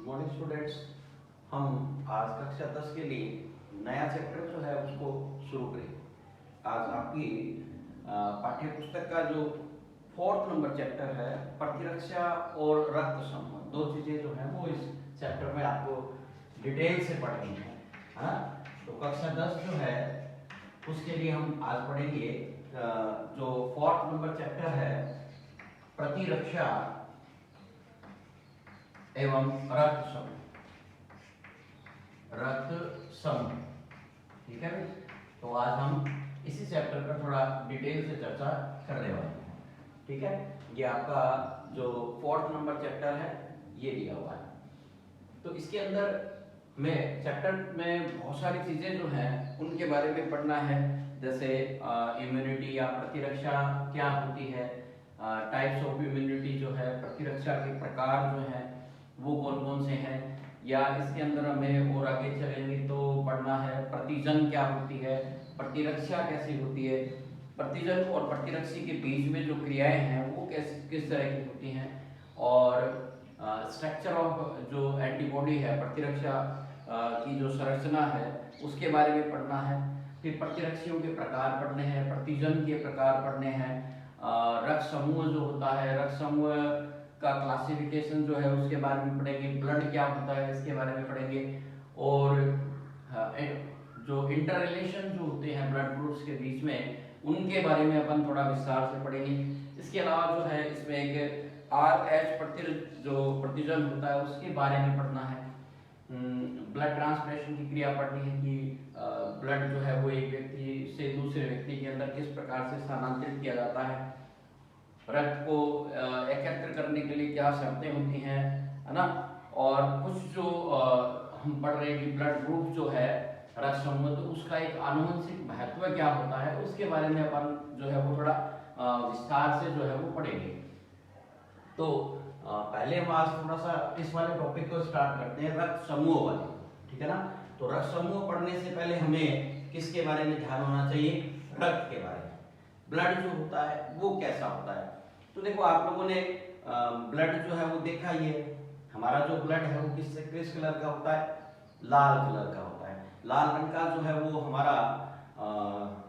Good morning students. हम आज कक्षा 10 के लिए नया चैप्टर जो है उसको शुरू करेंगे। आज आपकी पाठ्य पुस्तक का जो 4th नंबर चैप्टर है प्रतिरक्षा और रक्त समूह, दो चीजें जो है वो इस चैप्टर में आपको डिटेल से पढ़नी है ना। तो कक्षा 10 जो है उसके लिए हम आज पढ़ेंगे जो 4th नंबर चैप्टर है प्रतिरक्षा एवं रक्त समूह। ठीक है भाई, तो आज हम इसी चैप्टर पर थोड़ा डिटेल से चर्चा करने वाले हैं। ठीक है, ये आपका जो 4th नंबर चैप्टर है ये दिया हुआ है। तो इसके अंदर में चैप्टर में बहुत सारी चीजें जो हैं उनके बारे में पढ़ना है, जैसे इम्यूनिटी या प्रतिरक्षा क्या होती है, टाइप्स ऑफ इम्यूनिटी जो है, प्रतिरक्षा के प्रकार जो हैं वो कौन कौन से हैं, या इसके अंदर हमें और आगे चलेंगे तो पढ़ना है प्रतिजन क्या होती है, प्रतिरक्षा कैसी होती है, प्रतिजन और प्रतिरक्षी के बीच में जो क्रियाएं हैं वो किस तरह की होती हैं, और स्ट्रक्चर ऑफ जो एंटीबॉडी है, प्रतिरक्षा की जो संरचना है उसके बारे में पढ़ना है। फिर प्रतिरक्षियों के प्रकार पढ़ने हैं, प्रतिजन के प्रकार पढ़ने हैं, रक्त समूह जो होता है, रक्त समूह का क्लासिफिकेशन जो है उसके बारे में पढ़ेंगे, ब्लड क्या होता है इसके बारे में पढ़ेंगे, और जो इंटर रिलेशन जो होते हैं ब्लड ग्रुप्स के बीच में उनके बारे में अपन थोड़ा विस्तार से पढ़ेंगे। इसके अलावा जो है इसमें एक RH जो प्रतिजन होता है उसके बारे में पढ़ना है। ब्लड ट्रांसप्रेशन की क्रिया पढ़नी है कि ब्लड जो है वो एक व्यक्ति से दूसरे व्यक्ति के अंदर किस प्रकार से स्थानांतरित किया जाता है, रक्त को एकत्र करने के लिए क्या शर्तें होती हैं, है ना। और कुछ जो हम पढ़ रहे हैं कि ब्लड ग्रुप जो है रक्त समूह, तो उसका एक आनुवंशिक महत्व क्या होता है उसके बारे में अपन जो है वो थोड़ा विस्तार से जो है वो पढ़ेंगे। तो पहले हम आज थोड़ा सा इस वाले टॉपिक को स्टार्ट करते हैं, रक्त समूह वाले। ठीक है ना। तो रक्त समूह पढ़ने से पहले हमें किसके बारे में ध्यान होना चाहिए, रक्त के बारे में। ब्लड जो होता है वो कैसा होता है, तो देखो आप लोगों ने ब्लड जो है वो देखा ही है। हमारा जो ब्लड है वो किस कलर का होता है, लाल कलर का होता है। लाल रंग का जो है वो हमारा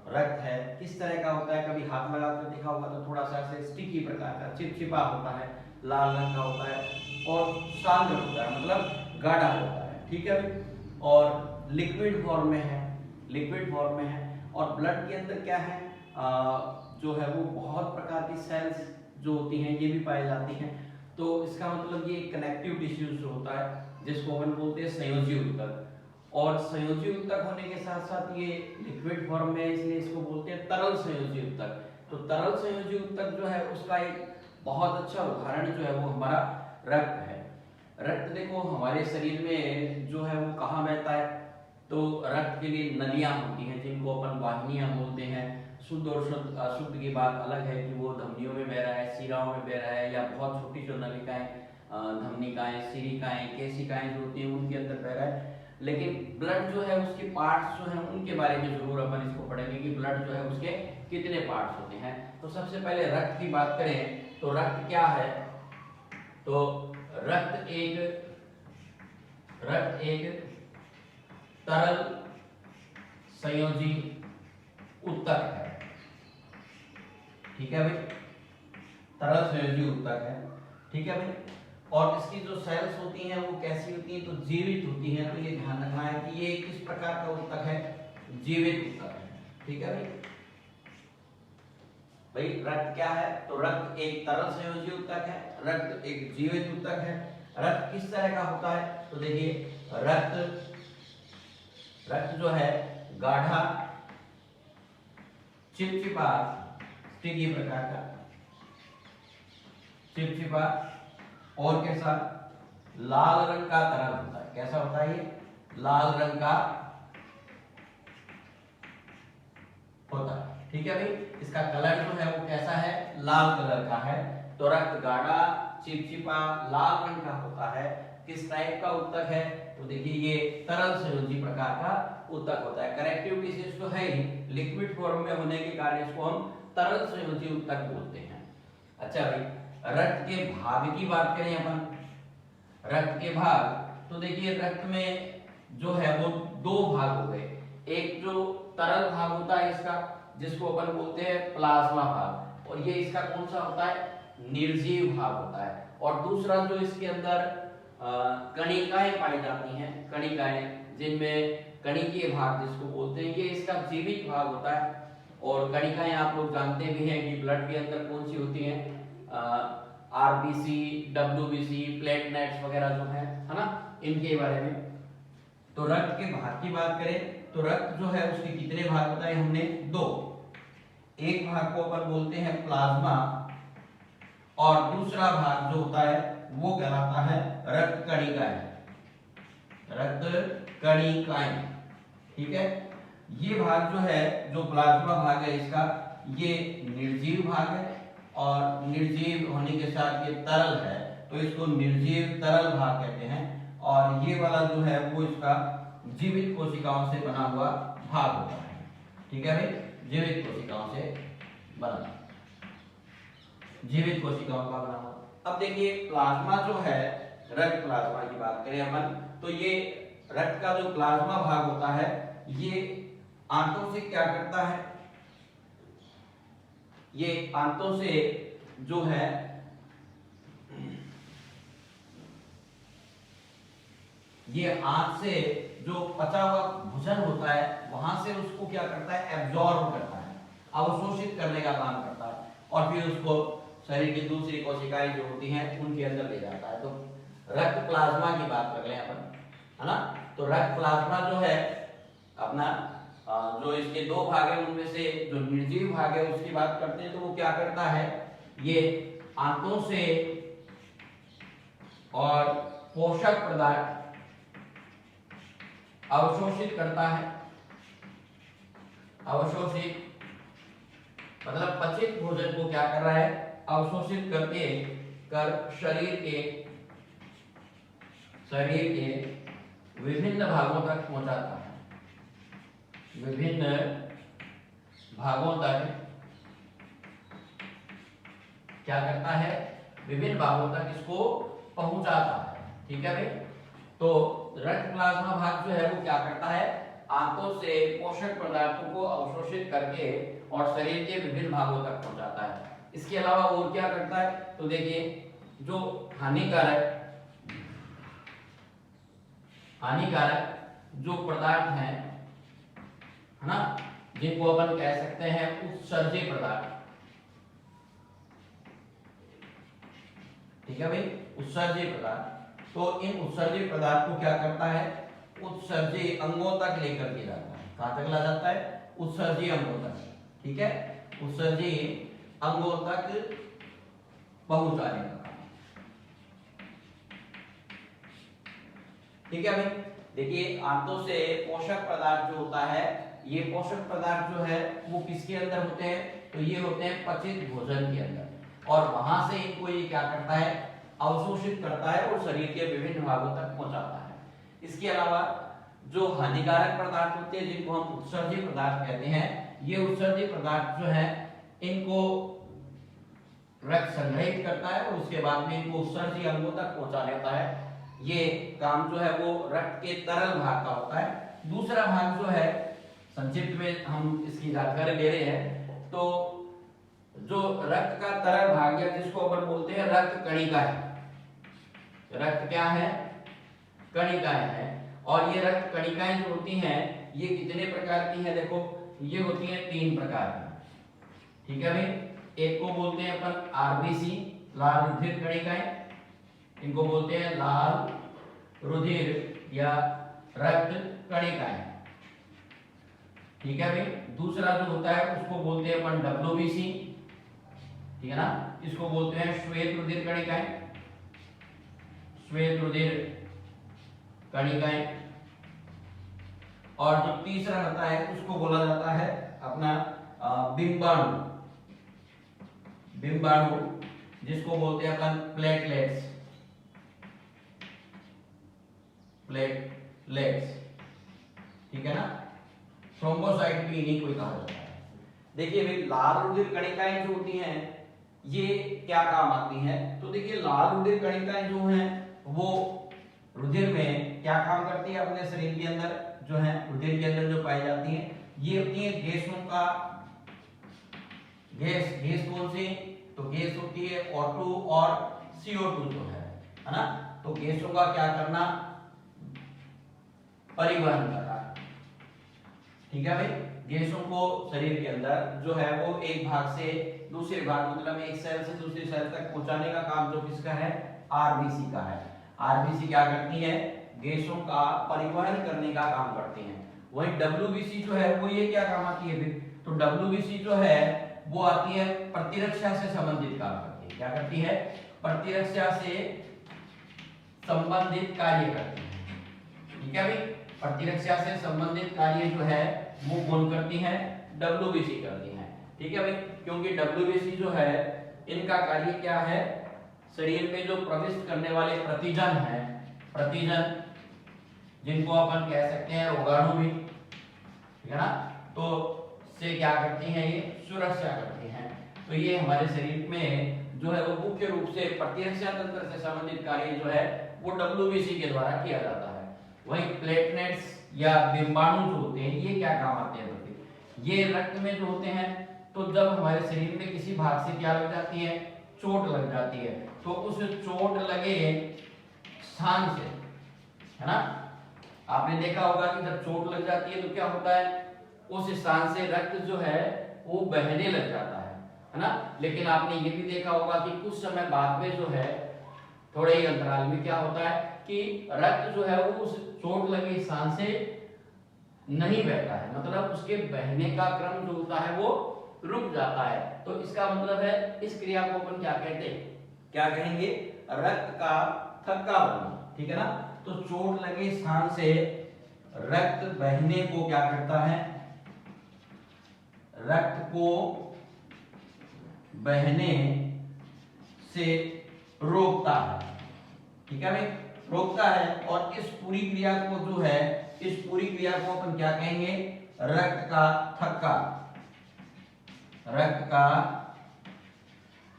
रक्त है। किस तरह का होता है, कभी हाथ लगा कर देखा होगा तो थोड़ा सा ऐसे स्टिकी प्रकार का चिपचिपा होता है, लाल रंग का होता है, और शांत होता है, मतलब गाढ़ा होता है। ठीक है, और लिक्विड फॉर्म में है, लिक्विड फॉर्म में है। और ब्लड के अंदर क्या है, जो है वो बहुत प्रकार की सेल्स जो होती हैं ये भी पाई जाती हैं। तो इसका मतलब ये कनेक्टिव टिश्यूज जो होता है जिसको अपन बोलते हैं संयोजी ऊतक, और संयोजी ऊतक होने के साथ साथ ये लिक्विड फॉर्म में है, इसलिए इसको बोलते हैं तरल संयोजी ऊतक। तो तरल संयोजी ऊतक जो है उसका एक बहुत अच्छा उदाहरण जो है वो हमारा रक्त है। रक्त देखो हमारे शरीर में जो है वो कहाँ बहता है, तो रक्त के लिए नलियां होती हैं जिनको अपन वाहिनियां बोलते हैं। शुद्ध और अशुद्ध की बात अलग है कि वो धमनियों में बह रहा है, शिराओं में बह रहा है, या बहुत छोटी जो नलिकाएं, धमनिकाएं, सिरिकाएं, केशिकाएं जो होती हैं उनके अंदर बह रहा है। लेकिन ब्लड जो है उसके पार्ट्स जो हैं उनके बारे में जरूर अपन इसको पढ़ेंगे कि ब्लड जो है उसके कितने पार्ट्स होते हैं। तो सबसे पहले रक्त की बात करें तो रक्त क्या है, तो रक्त एक तरल संयोजी ऊतक है। ठीक है भाई, तरल संयोजी ऊतक है। ठीक है भाई, और इसकी जो सेल्स होती हैं वो कैसी होती हैं, तो जीवित होती हैं। तो ये ध्यान रखना है कि ये किस प्रकार का ऊतक है, जीवित ऊतक है। ठीक है भाई, रक्त क्या है, तो रक्त एक तरल संयोजी ऊतक है, रक्त एक जीवित ऊतक है। रक्त किस तरह का होता है, तो देखिए रक्त जो है गाढ़ा, चिपचिपा, स्टिकी प्रकार का, चिपचिपा, और कैसा, लाल रंग का तरल होता है। कैसा होता है ये, लाल रंग का होता है। ठीक है भाई, इसका कलर जो है वो कैसा है, लाल कलर का है। तो रक्त गाढ़ा, चिपचिपा, लाल रंग का होता है। किस टाइप का ऊतक है, तो देखिए ये तरल संयोजी प्रकार का ऊतक होता है। कनेक्टिव टिश्यूज तो है ही, लिक्विड फॉर्म में होने के कारण इसको हम तरल संयोजी ऊतक बोलते हैं। अच्छा भाई, रक्त के भाग की बात करें अपन, रक्त के भाग, तो देखिए रक्त में जो है वो दो भाग हो गए। एक जो तरल भाग होता है इसका, जिसको अपन बोलते हैं प्लाज्मा भाग, और ये इसका कौन सा होता है, निर्जीव भाग होता है। और दूसरा जो इसके अंदर कणिकाएं पाई जाती हैं, कणिकाएं जिनमें कणिकीय भाग जिसको बोलते हैं, ये इसका जीवित भाग होता है। और कणिकाएं आप लोग जानते भी हैं कि ब्लड के अंदर कौन सी होती हैं, आरबीसी, डब्ल्यूबीसी, प्लेटलेट्स वगैरह जो है ना, इनके बारे में। तो रक्त के भाग की बात करें तो रक्त जो है उसके कितने भाग बताए हमने, दो। एक भाग को अपन बोलते हैं प्लाज्मा, और दूसरा भाग जो होता है वो कहलाता है रक्त कणिकाएं, रक्त कणिकाएं। ठीक है, ये भाग जो है, जो प्लाज्मा भाग है इसका, ये निर्जीव भाग है, और निर्जीव होने के साथ ये तरल है, तो इसको निर्जीव तरल भाग कहते हैं। और ये वाला जो है वो इसका जीवित कोशिकाओं से बना हुआ भाग होता है। ठीक है भाई, जीवित कोशिकाओं से बना, जीवित कोशिकाओं का बना हुआ। अब देखिए प्लाज्मा जो है, रक्त प्लाज्मा की बात करें अपन, तो ये रक्त का जो प्लाज्मा भाग होता है, ये आंतों से क्या करता है, ये आंतों से जो है ये आंत से जो पचा हुआ भोजन होता है वहां से उसको क्या करता है, एब्जॉर्ब करता है, अवशोषित करने का काम करता है, और फिर उसको शरीर की दूसरी कोशिकाएं जो होती हैं उनके अंदर ले जाता है। तो रक्त प्लाज्मा की बात कर लें अपन, है ना। तो रक्त प्लाज्मा जो है अपना, जो इसके दो भाग है उनमें से जो निर्जीव भाग है उसकी बात करते हैं, तो वो क्या करता है, ये आंतों से और पोषक पदार्थ अवशोषित करता है। अवशोषित मतलब पचित भोजन को क्या कर रहा है, अवशोषित करके शरीर के विभिन्न भागों तक पहुंचाता है, विभिन्न भागों तक क्या करता है, विभिन्न भागों तक इसको पहुंचाता है। ठीक है भाई, तो रक्त प्लाज्मा भाग जो है वो क्या करता है, आंतों से पोषक पदार्थों को अवशोषित करके और शरीर के विभिन्न भागों तक पहुंचाता है। इसके अलावा और क्या करता है, तो देखिए जो हानिकारक जो पदार्थ हैं, है ना, जिनको अपन कह सकते हैं उत्सर्जी पदार्थ। ठीक है भाई, उत्सर्जी पदार्थ, तो इन उत्सर्जी पदार्थ को क्या करता है, उत्सर्जी अंगों तक लेकर के जाता है। कहां तक ला जाता है, उत्सर्जी अंगों तक। ठीक है, उत्सर्जी अंगों तक पहुंचाने का काम। ठीक है भाई, देखिए आंतों से पोषक पदार्थ जो होता है, ये पोषक पदार्थ जो है वो किसके अंदर होते हैं, तो ये होते हैं पचित भोजन के अंदर, और वहां से इनको ये क्या करता है, अवशोषित करता है और शरीर के विभिन्न भागों तक पहुंचाता है। इसके अलावा जो हानिकारक पदार्थ होते हैं, जिनको हम उत्सर्जी पदार्थ कहते हैं, ये उत्सर्जी पदार्थ जो है इनको रक्त संग्रहित करता है और उसके बाद में इनको उत्सर्जी अंगों तक पहुंचा देता है। ये काम जो है वो रक्त के तरल भाग का होता है। दूसरा भाग जो है, संक्षिप्त में हम इसकी जानकारी ले रहे हैं, तो जो रक्त का तरल भाग है जिसको अपन बोलते हैं रक्त कणिकाएं। रक्त क्या है, कणिकाएं हैं, और ये रक्त कणिकाएं जो होती हैं ये कितने प्रकार की है, देखो ये होती हैं 3 प्रकार की। ठीक है भाई, एक को बोलते हैं अपन आरबीसी, लाल रुधिर कणिकाएं, इनको बोलते हैं लाल रुधिर या रक्त कणिकाएं। ठीक है भाई, दूसरा जो होता है उसको बोलते हैं अपन डब्ल्यूबीसी, ठीक है ना, इसको बोलते हैं श्वेत रुधिर कणिकाएं, श्वेत रुधिर कणिकाएं। और जो तीसरा होता है उसको बोला जाता है अपना बिंबाणु, बिंबाणु जिसको बोलते हैं अपन प्लेटलेट्स, प्लेटलेट्स। ठीक है ना, थ्रोम्बोसाइट भी इन्हीं को कहा जाता है। देखिए भाई, लाल रुधिर कणिकाएं जो होती हैं ये क्या काम आती हैं, तो देखिए लाल रुधिर कणिकाएं जो हैं वो रुधिर में क्या काम करती है, अपने शरीर के अंदर जो है रुधिर के अंदर जो पाई जाती है ये होती है गैसों का गैस कौन सी, तो गैस होती है O2 और CO2 जो है ना। तो गैसों का क्या करना, परिवहन करना, ठीक है भाई। गैसों को शरीर के अंदर जो है वो एक भाग से दूसरे भाग, मतलब एक सेल से दूसरे सेल तक पहुंचाने का काम जो किसका है, आरबीसी का है। आरबीसी क्या करती है, गैसों का परिवहन करने का काम करती है। वही डब्ल्यूबीसी जो है वो ये क्या काम आती है फिर, तो डब्ल्यूबीसी जो है वो आती है प्रतिरक्षा से संबंधित काम करती है। क्या करती है, प्रतिरक्षा से संबंधित कार्य करती है, ठीक है भाई। प्रतिरक्षा से संबंधित कार्य जो है वो कौन करती है, डब्ल्यूबीसी करती है, ठीक है भाई। क्योंकि डब्ल्यूबीसी जो है इनका कार्य क्या है, शरीर में जो प्रविष्ट करने वाले प्रतिजन है, प्रतिजन जिनको अपन कह सकते हैं रोगाणु भी, ठीक है ना, तो से क्या करती हैं, ये सुरक्षा करती हैं। तो ये हमारे शरीर में जो है वो मुख्य रूप से प्रतिरक्षा तंत्र से संबंधित कार्य जो है वो डब्ल्यूबीसी के द्वारा किया जाता है। वही प्लेटलेट्स या बिंबाणु जो होते हैं ये क्या काम आते हैं, ये रक्त में जो होते हैं, तो जब हमारे शरीर में किसी भाग से क्या लग जाती है, चोट लग जाती है, तो उस चोट लगे स्थान से, है ना, आपने देखा होगा कि जब चोट लग जाती है तो क्या होता है, उस स्थान से रक्त जो है वो बहने लग जाता है ना। लेकिन आपने ये भी देखा होगा कि कुछ समय बाद में जो है थोड़े ही अंतराल में क्या होता है कि रक्त जो है वो उस चोट लगे स्थान से नहीं बहता है, मतलब उसके बहने का क्रम जो होता है वो रुक जाता है। तो इसका मतलब है इस क्रिया को अपन क्या कहते हैं, क्या कहेंगे, रक्त का थक्का बनना, ठीक है ना। तो चोट लगे स्थान से रक्त बहने को क्या करता है, रक्त को बहने से रोकता है, ठीक है भाई, रोकता है। और इस पूरी क्रिया को जो है, इस पूरी क्रिया को अपन क्या कहेंगे, रक्त का थक्का, रक्त का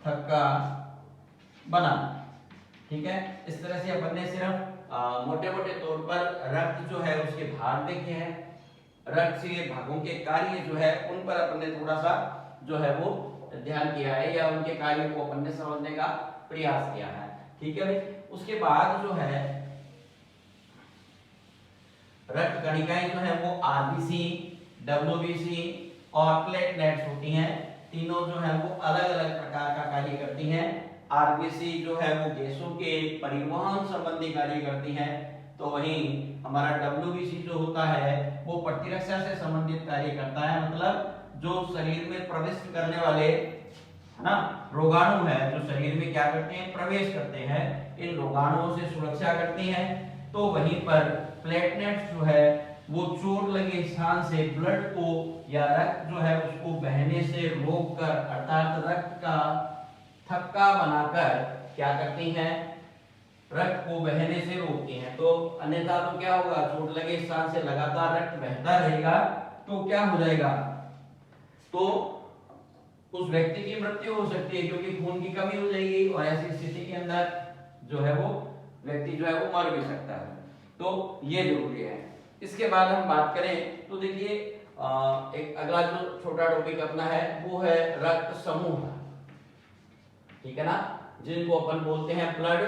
थक्का बना, ठीक है। इस तरह से अपन ने सिर्फ मोटे मोटे तौर पर रक्त जो है उसके भाग देखे हैं, रक्त से भागों के कार्य जो है उन पर अपन ने थोड़ा सा जो है वो ध्यान किया है, या उनके कार्यों को अपन ने समझने का प्रयास किया है, ठीक है भाई। उसके बाद जो है रक्त कणिकाएं जो है वो आरबीसी, डब्ल्यूबीसी और प्लेटलेट्स होती हैं। तीनों जो है वो अलग अलग प्रकार का कार्य करती हैं। आरबीसी जो है वो गैसों के परिवहन संबंधी कार्य करती हैं, तो वहीं हमारा डब्ल्यूबीसी जो होता है वो प्रतिरक्षा से संबंधित कार्य करता है, मतलब जो शरीर में प्रवेश करने वाले, है ना, रोगाणु है जो शरीर में क्या करते हैं, प्रवेश करते हैं, इन रोगाणुओं से सुरक्षा करती हैं। तो वहीं पर प्लेटलेट्स जो है वो चोट लगे स्थान से ब्लड को या रक्त जो है उसको बहने से रोककर, अर्थात रक्त का थक्का बनाकर क्या करती हैं, रक्त को बहने से रोकती हैं। तो अन्यथा तो क्या होगा, चोट लगे स्थान से लगातार रक्त बहता रहेगा तो क्या हो जाएगा, तो उस व्यक्ति की मृत्यु हो सकती है, क्योंकि खून की कमी हो जाएगी और ऐसी स्थिति के अंदर जो है वो व्यक्ति जो है वो मर भी सकता है। तो ये जरूरी है। इसके बाद हम बात करें तो देखिए एक अगला जो छोटा टॉपिक अपना है वो है रक्त समूह, ठीक है ना, जिनको अपन बोलते हैं ब्लड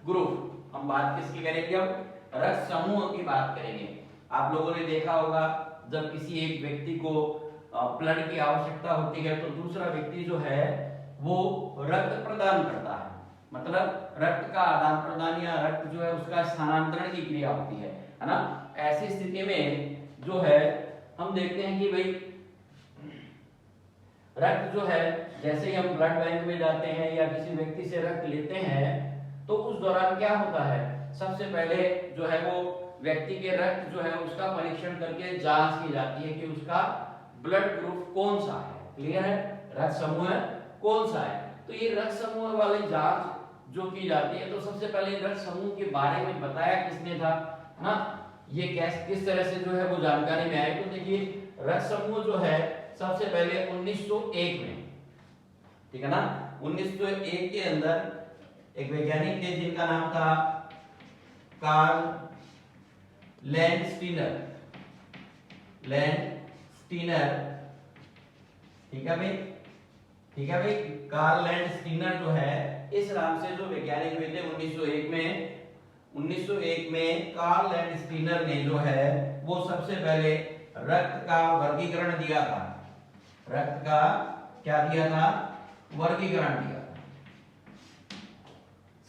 ग्रुप। हम बात किसकी करेंगे, अब रक्त समूह की बात करेंगे। आप लोगों ने देखा होगा जब किसी एक व्यक्ति को ब्लड की आवश्यकता होती है तो दूसरा व्यक्ति जो है वो रक्त प्रदान करता है, मतलब रक्त का आदान प्रदान या रक्त जो है उसका स्थानांतरण की क्रिया होती है ना। ऐसी स्थिति में जो है हम देखते हैं कि भाई रक्त जो है, जैसे ही हम ब्लड बैंक में जाते हैं या किसी व्यक्ति से रक्त लेते हैं तो उस दौरान क्या होता है, सबसे पहले जो है वो व्यक्ति के रक्त जो है उसका परीक्षण करके जांच की जाती है कि उसका ब्लड ग्रुप कौन सा है, क्लियर है, रक्त समूह कौन सा है। तो ये रक्त समूह वाली जांच जो की जाती है, तो सबसे पहले रक्त समूह के बारे में बताया किसने था ना, ये किस तरह से जो है वो जानकारी में आई। तो देखिए रक्त समूह जो है सबसे पहले 1901 में, ठीक है ना, 1901 के अंदर एक वैज्ञानिक थे जिनका नाम था कार्ल लैंडस्टीनर, लैंडस्टीनर, ठीक है भाई, ठीक है भाई। कार्ल लैंडस्टीनर जो है इस नाम से जो वैज्ञानिक हुए थे 1901 में, 1901 में कार्ल लैंडस्टीनर ने जो है वो सबसे पहले रक्त का वर्गीकरण दिया था। रक्त का क्या दिया था? वर्गीकरण दिया था।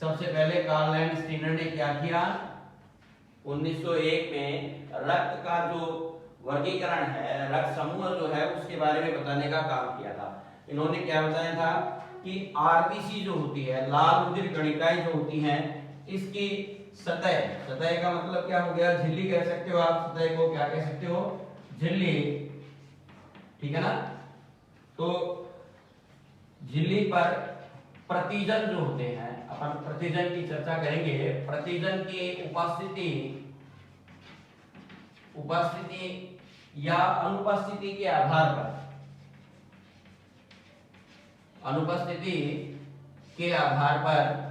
सबसे पहले कार्ल लैंडस्टीनर ने क्या किया? 1901 में रक्त का जो वर्गीकरण है, रक्त समूह जो है उसके बारे में बताने का काम किया था। इन्होंने क्या बताया था कि आरबीसी जो होती है, लाल रुधिर कणिकाएं जो होती हैं, इसकी सतह, सतह का मतलब क्या हो गया? झिल्ली कह सकते हो आप, सतह को क्या कह सकते हो? झिल्ली, ठीक है ना। तो झिल्ली पर प्रतिजन जो होते हैं, अपन प्रतिजन की चर्चा करेंगे। प्रतिजन की उपस्थिति या अनुपस्थिति के आधार पर, अनुपस्थिति के आधार पर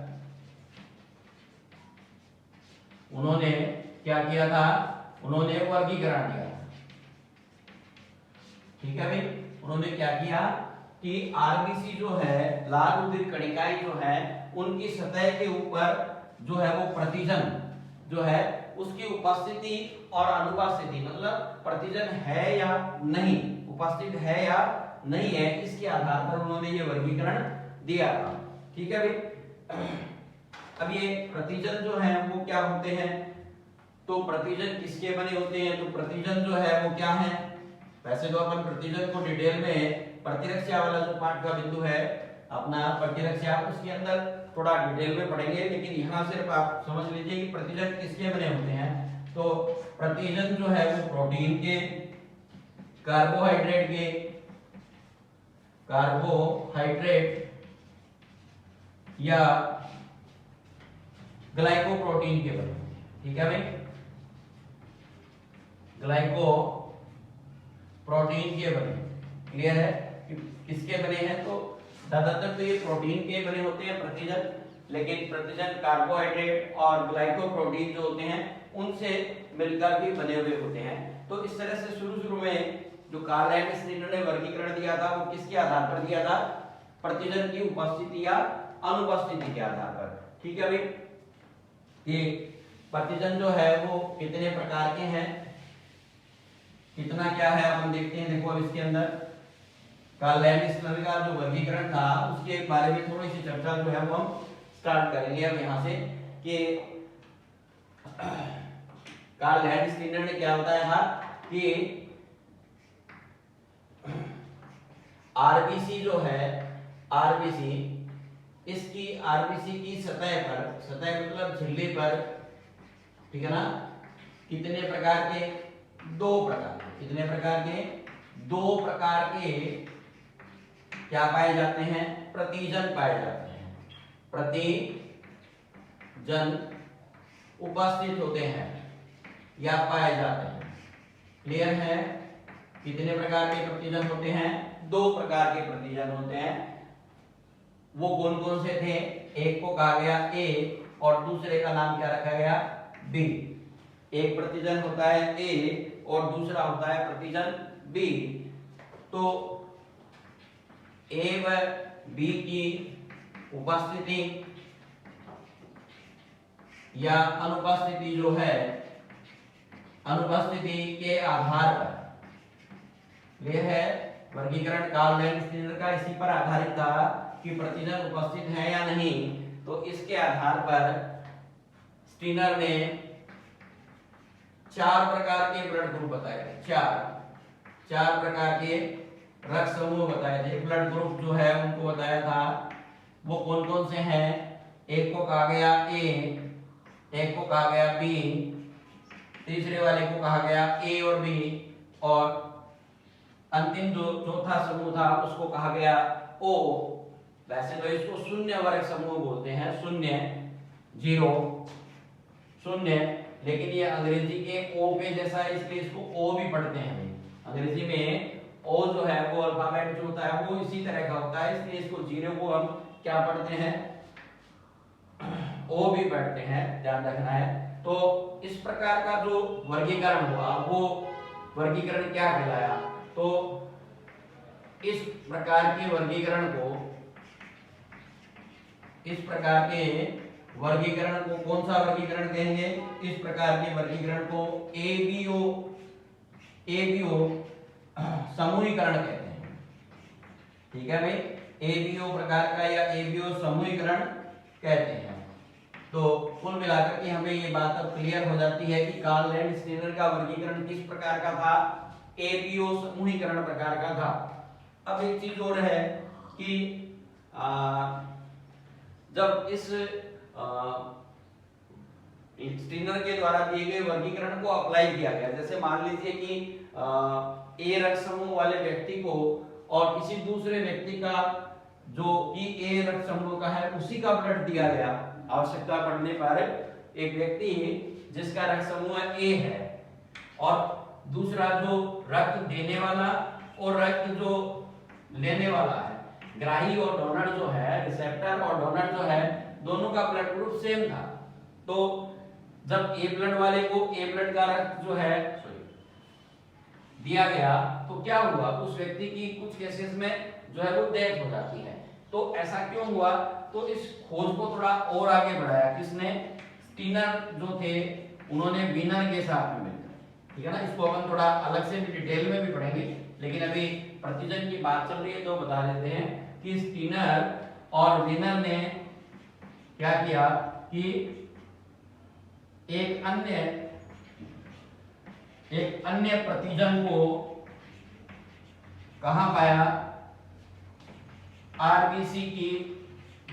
उन्होंने क्या किया था? उन्होंने वर्गीकरण दिया था, ठीक है भाई। उन्होंने क्या किया कि आरबीसी जो है, लाल रुधिर कणिकाएं जो है, उनकी सतह के ऊपर जो है वो प्रतिजन जो है उसकी उपस्थिति और अनुपस्थिति, मतलब प्रतिजन है या नहीं, उपस्थित है या नहीं है, इसके आधार पर उन्होंने ये वर्गीकरण दिया था, ठीक है भाई। अब ये प्रतिजन जो है वो क्या होते हैं? तो प्रतिजन किसके बने होते हैं? तो प्रतिजन जो है वो क्या है? वैसे तो अपन प्रतिजन को डिटेल में प्रतिरक्षा वाला जो पाठ का बिंदु है अपना प्रतिरक्षा, उसके अंदर थोड़ा डिटेल में पढ़ेंगे, लेकिन यहाँ सिर्फ आप समझ लीजिए कि प्रतिजन किसके बने होते हैं। तो प्रतिजन जो है वो प्रोटीन के, कार्बोहाइड्रेट के, कार्बोहाइड्रेट या ग्लाइकोप्रोटीन के बने, ठीक है भाई, ग्लाइकोप्रोटीन के बने। क्लियर है कि किसके बने हैं? तो ज्यादातर तो ये प्रोटीन के बने होते हैं प्रतिजन, लेकिन प्रतिजन कार्बोहाइड्रेट और ग्लाइकोप्रोटीन जो होते हैं उनसे मिलकर भी बने हुए होते हैं। तो इस तरह से शुरू में जो कार्ल लैंडस्टीनर ने वर्गीकरण दिया था वो किसके आधार पर दिया था? प्रतिजन की उपस्थिति या अनुपस्थिति के आधार पर, ठीक है भाई। ये प्रतिजन जो है वो कितने प्रकार के हैं, कितना क्या है अपन देखते हैं। देखो अब इसके अंदर कार्ल लैंडस्टीनर का जो वर्गीकरण था उसके बारे में थोड़ी सी चर्चा जो है वो हम स्टार्ट करेंगे अब यहाँ से, कि कार्ल लैंडस्टीनर ने क्या बताया था कि आरबीसी जो है, आरबीसी, इसकी आरबीसी की सतह पर, सतह मतलब झिल्ली पर, ठीक है ना, कितने प्रकार के? दो प्रकार के। कितने प्रकार के? दो प्रकार के क्या पाए जाते हैं? प्रतिजन पाए जाते हैं। प्रतिजन उपस्थित होते हैं या पाए जाते हैं। क्लियर है? कितने प्रकार के प्रतिजन होते हैं? दो प्रकार के प्रतिजन होते हैं। वो कौन कौन से थे? एक को कहा गया ए और दूसरे का नाम क्या रखा गया? बी। एक प्रतिजन होता है ए और दूसरा होता है प्रतिजन बी। तो ए व बी की उपस्थिति या अनुपस्थिति जो है, अनुपस्थिति के आधार पर, यह है वर्गीकरण कार्ल लैंडस्टीनर का इसी पर आधारित था कि प्रतिजन उपस्थित है या नहीं। तो इसके आधार पर स्टीनर ने चार प्रकार के ब्लड ग्रुप बताए थे। चार प्रकार के रक्त समूह बताए थे। ब्लड ग्रुप जो है उनको बताया था, वो कौन कौन से हैं? एक को कहा गया ए, एक को कहा गया बी, तीसरे वाले को कहा गया ए और बी, और अंतिम जो चौथा समूह था उसको कहा गया ओ। वैसे तो इसको शून्य वर्ग समूह बोलते हैं, शून्य, जीरो, शून्य, लेकिन ये अंग्रेजी के ओ पे जैसा है इसलिए इसको ओ भी पढ़ते हैं। अंग्रेजी में ओ जो है वो अल्फाबेट जो होता है वो इसी तरह का होता है, इसलिए इसको जीरो को हम क्या पढ़ते हैं? O भी बैठते हैं, ध्यान रखना है। तो इस प्रकार का जो वर्गीकरण हुआ वो वर्गीकरण क्या कहलाया? तो इस प्रकार के वर्गीकरण को कौन सा वर्गीकरण कहेंगे? इस प्रकार के वर्गीकरण को एबीओ समूहीकरण कहते हैं। ठीक है भाई, एबीओ प्रकार का या एबीओ समूहीकरण कहते हैं। तो कुल मिलाकर के हमें ये बात अब क्लियर हो जाती है कि कार्ल एंड स्टीनर का वर्गीकरण किस प्रकार का था? एबीओ समूहीकरण प्रकार का था। अब एक चीज और है कि जब इस स्टीनर के द्वारा दिए गए वर्गीकरण को अप्लाई किया गया, जैसे मान लीजिए कि ए रक्त समूह वाले व्यक्ति को और किसी दूसरे व्यक्ति का जो कि ए रक्त समूह का है उसी का ब्लड दिया गया, आवश्यकता पड़ने पर एक व्यक्ति जिसका रक्त समूह ए है और दूसरा जो रक्त देने वाला और रक्त जो लेने वाला है, ग्राही और डोनर जो है, रिसेप्टर और डोनर जो है, दोनों का ब्लड ग्रुप सेम था। तो जब ए ब्लड वाले को ए ब्लड का रक्त जो है दिया गया तो क्या हुआ? उस व्यक्ति की कुछ केसेस में जो है वो डेथ हो जाती है। तो ऐसा क्यों हुआ? तो इस खोज को थोड़ा और आगे बढ़ाया किसने? स्टीनर जो थे उन्होंने वीनर के साथ में मिलकर, ठीक है ना। इसको अपन थोड़ा अलग से भी डिटेल में भी पढ़ेंगे, लेकिन अभी प्रतिजन की बात चल रही है तो बता देते हैं कि स्टीनर और वीनर ने क्या किया कि एक अन्य प्रतिजन को कहां पाया? आरबीसी की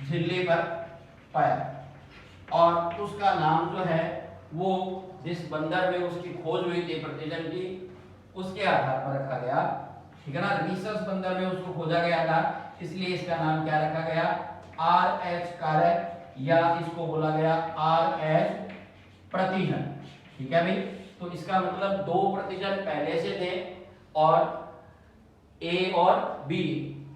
झिल्ली पर पाया और उसका नाम जो है वो जिस बंदर में उसकी खोज हुई थी प्रतिजन की उसके आधार पर रखा गया, ठीक है ना। रीसस बंदर में उसको खोजा गया था, इसलिए इसका नाम क्या रखा गया? RH कारक, या इसको बोला गया RH प्रतिजन, ठीक है भाई। तो इसका मतलब दो प्रतिजन पहले से थे और A और B,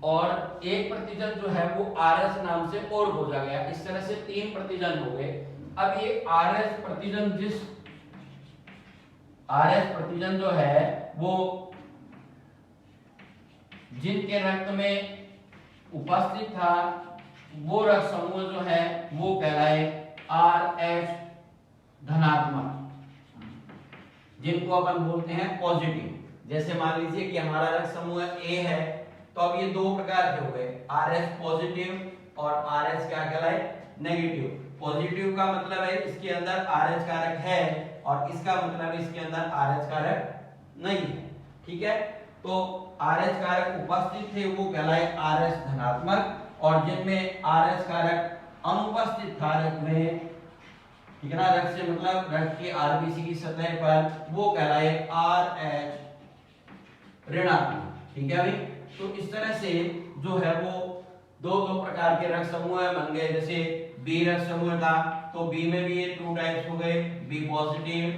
और एक प्रतिजन जो है वो RS नाम से और खोजा गया। इस तरह से 3 प्रतिजन हो गए। अब ये RS प्रतिजन जो है वो जिनके रक्त में उपस्थित था वो रक्त समूह जो है वो कहलाए RH धनात्मक, जिनको अपन बोलते हैं पॉजिटिव। जैसे मान लीजिए कि हमारा रक्त समूह A है, तो अब ये दो प्रकार के हो गए, RH पॉजिटिव और RH क्या कहलाए? नेगेटिव। पॉजिटिव का मतलब है इसके अंदर RH कारक है और इसका मतलब इसके अंदर RH कारक नहीं है, ठीक है। तो RH कारक उपस्थित थे वो कहलाए RH धनात्मक, और जिनमें RH कारक अनुपस्थित था रक्त में, ठीक है ना, रक्त से मतलब रक्त के आरबीसी की सतह पर, वो कहलाए RH ऋणात्मक, ठीक है भाई। तो इस तरह से जो है वो दो प्रकार के रक्त समूह बन गए। जैसे बी रक्त समूह था तो बी में भी ये 2 टाइप्स हो गए, B positive,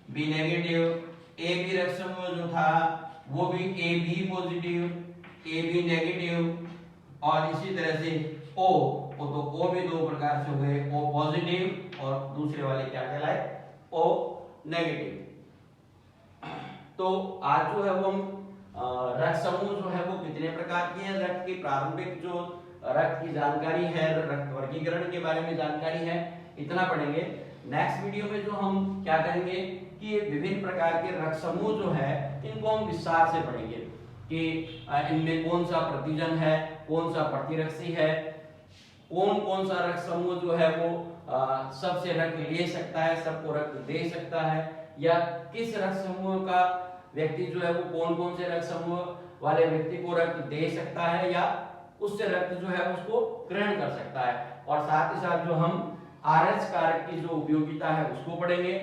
B negative. A B रक्त समूह जो था वो भी A B positive, A B negative, और इसी तरह से ओ तो ओ भी दो प्रकार से हो गए, ओ पॉजिटिव और दूसरे वाले क्या कहलाए? O negative. तो आज जो है वो हम रक्त समूह जो है वो कितने प्रकार के हैं, रक्त की प्रारंभिक जो रक्त की जानकारी है, रक्त वर्गीकरण के बारे में जानकारी है, इतना पढ़ेंगे। नेक्स्ट वीडियो में जो हम क्या करेंगे कि ये विभिन्न प्रकार के रक्त समूह जो है इनको हम विस्तार से पढ़ेंगे कि इनमें कौन सा प्रतिजन है, कौन सा प्रतिरक्षी है, कौन कौन सा रक्त समूह जो है वो सबसे रक्त ले सकता है, सबको रक्त दे सकता है, या किस रक्त समूह का व्यक्ति जो है वो कौन कौन से रक्त समूह वाले व्यक्ति को रक्त दे सकता है या उससे रक्त जो है उसको ग्रहण कर सकता है। और साथ ही साथ जो हम RH कारक की जो उपयोगिता है उसको पढ़ेंगे,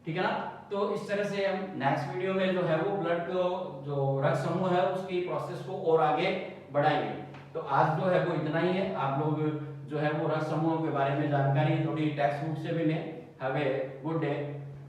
ठीक है ना। तो इस तरह से हम नेक्स्ट वीडियो में जो है वो ब्लड को जो रक्त समूह है उसकी प्रोसेस को और आगे बढ़ाएंगे। तो आज जो है वो इतना ही है। आप लोग जो है वो रक्त समूह के बारे में जानकारी थोड़ी टेक्स्ट बुक से भी लें। Have a good day.